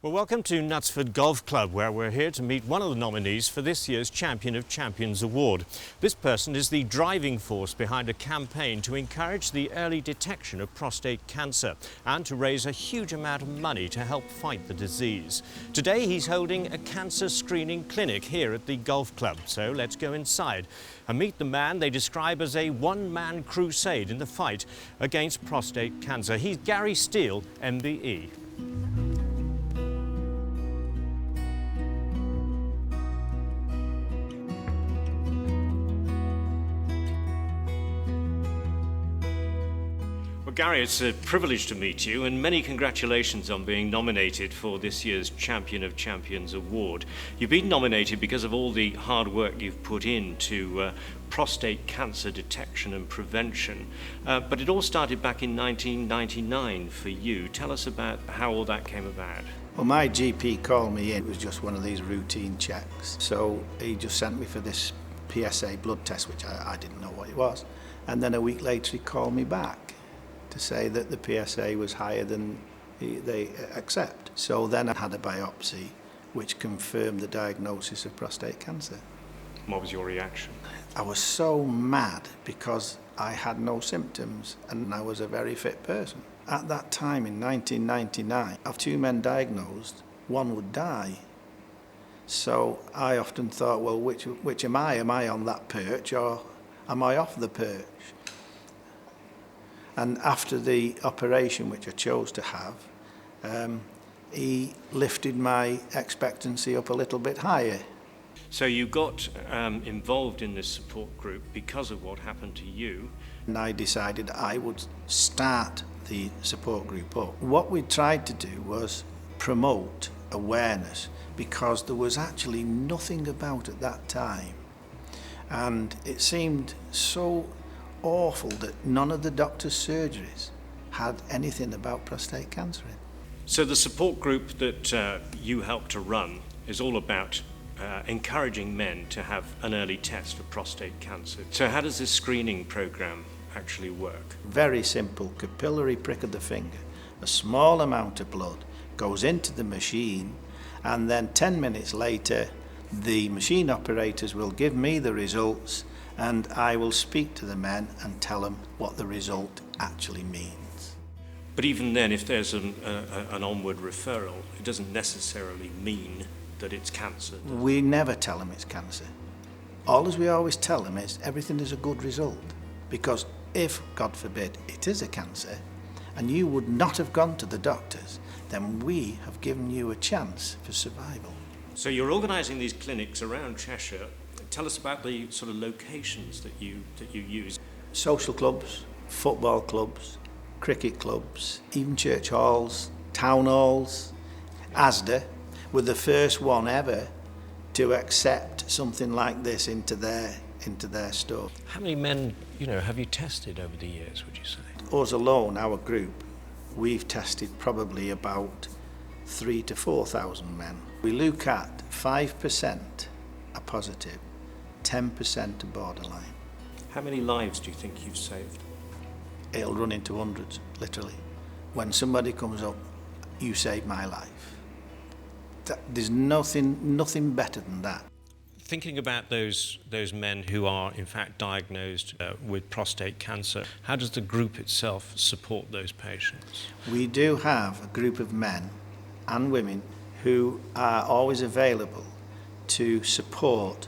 Well, welcome to Knutsford Golf Club, where we're here to meet one of the nominees for this year's Champion of Champions Award. This person is the driving force behind a campaign to encourage the early detection of prostate cancer and to raise a huge amount of money to help fight the disease. Today he's holding a cancer screening clinic here at the golf club, so let's go inside and meet the man they describe as a one-man crusade in the fight against prostate cancer. He's Gary Steele MBE. Gary, it's a privilege to meet you, and many congratulations on being nominated for this year's Champion of Champions Award. You've been nominated because of all the hard work you've put into prostate cancer detection and prevention, but it all started back in 1999 for you. Tell us about how all that came about. Well, my GP called me in. It was just one of these routine checks. So he just sent me for this PSA blood test, which I didn't know what it was. And then a week later he called me back to say that the PSA was higher than they accept. So then I had a biopsy which confirmed the diagnosis of prostate cancer. What was your reaction? I was so mad because I had no symptoms and I was a very fit person. At that time in 1999, of two men diagnosed, one would die. So I often thought, well, which am I? Am I on that perch or am I off the perch? And after the operation, which I chose to have, he lifted my expectancy up a little bit higher. So you got involved in this support group because of what happened to you. And I decided I would start the support group up. What we tried to do was promote awareness because there was actually nothing about at that time. And it seemed so awful that none of the doctor's surgeries had anything about prostate cancer in. So the support group that you helped to run is all about encouraging men to have an early test for prostate cancer. So how does this screening program actually work? Very simple, capillary prick of the finger. A small amount of blood goes into the machine, and then 10 minutes later the machine operators will give me the results, and I will speak to the men and tell them what the result actually means. But even then, if there's an onward referral, it doesn't necessarily mean that it's cancer. We never tell them it's cancer. All as we always tell them is everything is a good result, because if, God forbid, it is a cancer and you would not have gone to the doctors, then we have given you a chance for survival. So you're organising these clinics around Cheshire. Tell us about the sort of locations that you use. Social clubs, football clubs, cricket clubs, even church halls, town halls. Asda were the first one ever to accept something like this into their store. How many men, have you tested over the years, would you say? Us alone, our group, we've tested probably about 3,000 to 4,000 men. We look at 5% are positive, 10% are borderline. How many lives do you think you've saved? It'll run into hundreds, literally. When somebody comes up, you saved my life. There's nothing better than that. Thinking about those men who are in fact diagnosed with prostate cancer, how does the group itself support those patients? We do have a group of men and women who are always available to support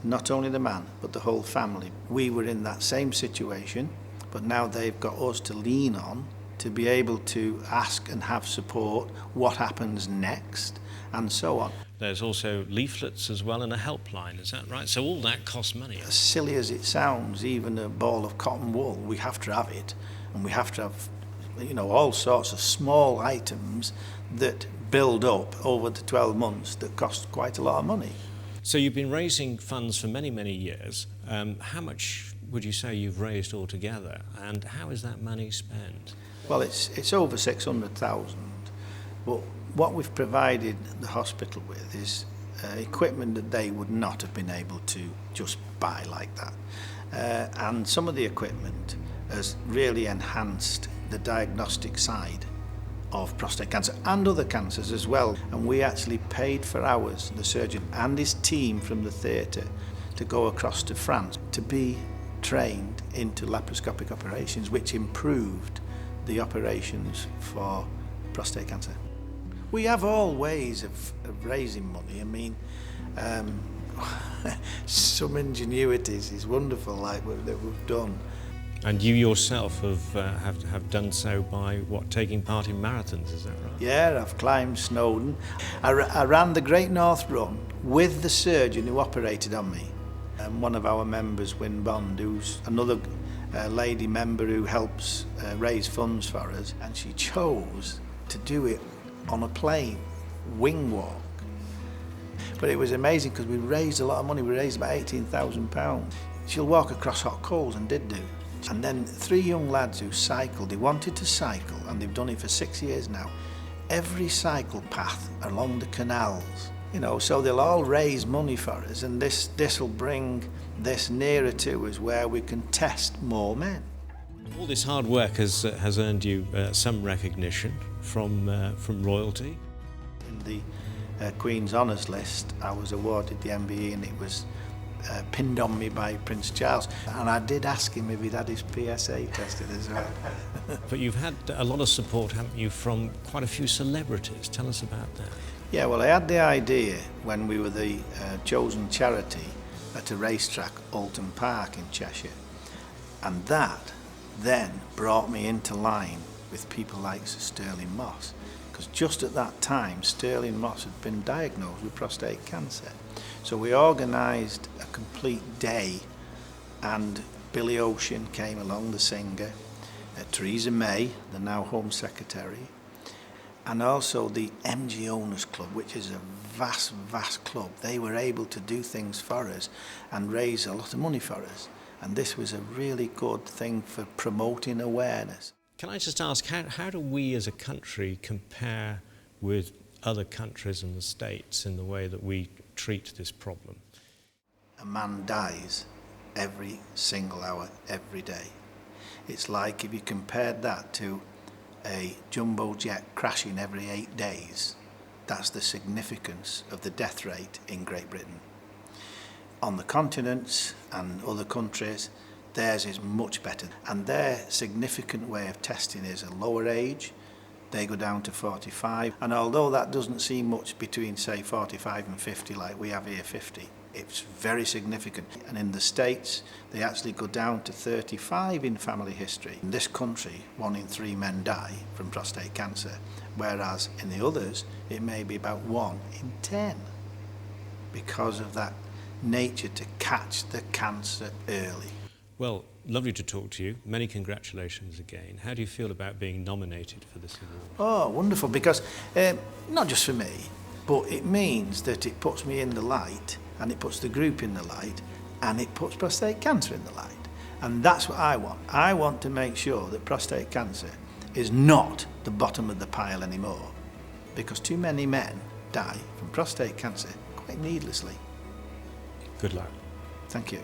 not only the man but the whole family. We were in that same situation, but now they've got us to lean on to be able to ask and have support, what happens next, and so on. There's also leaflets as well and a helpline, is that right? So all that costs money. As silly as it sounds, even a ball of cotton wool, we have to have it, and we have to have all sorts of small items that build up over the 12 months that cost quite a lot of money. So you've been raising funds for many, many years. How much would you say you've raised altogether, and how is that money spent? Well, it's over 600,000, but what we've provided the hospital with is equipment that they would not have been able to just buy like that. And some of the equipment has really enhanced the diagnostic side of prostate cancer and other cancers as well. And we actually paid for hours, the surgeon and his team from the theatre, to go across to France to be trained into laparoscopic operations, which improved the operations for prostate cancer. We have all ways of raising money. I mean, some ingenuities is wonderful, like that we've done. And you yourself have done so by, what, taking part in marathons, is that right? Yeah, I've climbed Snowdon. I ran the Great North Run with the surgeon who operated on me. One of our members, Win Bond, who's another lady member who helps raise funds for us, and she chose to do it on a plane, wing walk. But it was amazing because we raised a lot of money. We raised about £18,000. She'll walk across hot coals, and did do. And then 3 young lads who cycled, they wanted to cycle, and they've done it for 6 years now. Every cycle path along the canals, you know, so they'll all raise money for us, and this will bring this nearer to us where we can test more men. All this hard work has earned you some recognition from royalty. In the Queen's Honours List, I was awarded the MBE, and it was pinned on me by Prince Charles, and I did ask him if he'd had his PSA tested as well. But you've had a lot of support, haven't you, from quite a few celebrities. Tell us about that. Yeah, well, I had the idea when we were the chosen charity at a racetrack, Alton Park in Cheshire, and that then brought me into line with people like Sir Sterling Moss, because just at that time Sterling Moss had been diagnosed with prostate cancer. So we organised a complete day, and Billy Ocean came along, the singer, Theresa May, the now Home Secretary, and also the MG Owners Club, which is a vast, vast club. They were able to do things for us and raise a lot of money for us. And this was a really good thing for promoting awareness. Can I just ask, how do we as a country compare with other countries in the States in the way that we treat this problem? A man dies every single hour, every day. It's like if you compared that to a jumbo jet crashing every 8 days, that's the significance of the death rate in Great Britain. On the continents and other countries, theirs is much better. And their significant way of testing is a lower age. They go down to 45. And although that doesn't seem much between, say, 45 and 50, like we have here 50, it's very significant. And in the States, they actually go down to 35 in family history. In this country, 1 in 3 men die from prostate cancer, whereas in the others, it may be about 1 in 10, because of that nature to catch the cancer early. Well, lovely to talk to you. Many congratulations again. How do you feel about being nominated for this award? Oh, wonderful, because not just for me, but it means that it puts me in the light, and it puts the group in the light, and it puts prostate cancer in the light. And that's what I want. I want to make sure that prostate cancer is not the bottom of the pile anymore, because too many men die from prostate cancer quite needlessly. Good luck. Thank you.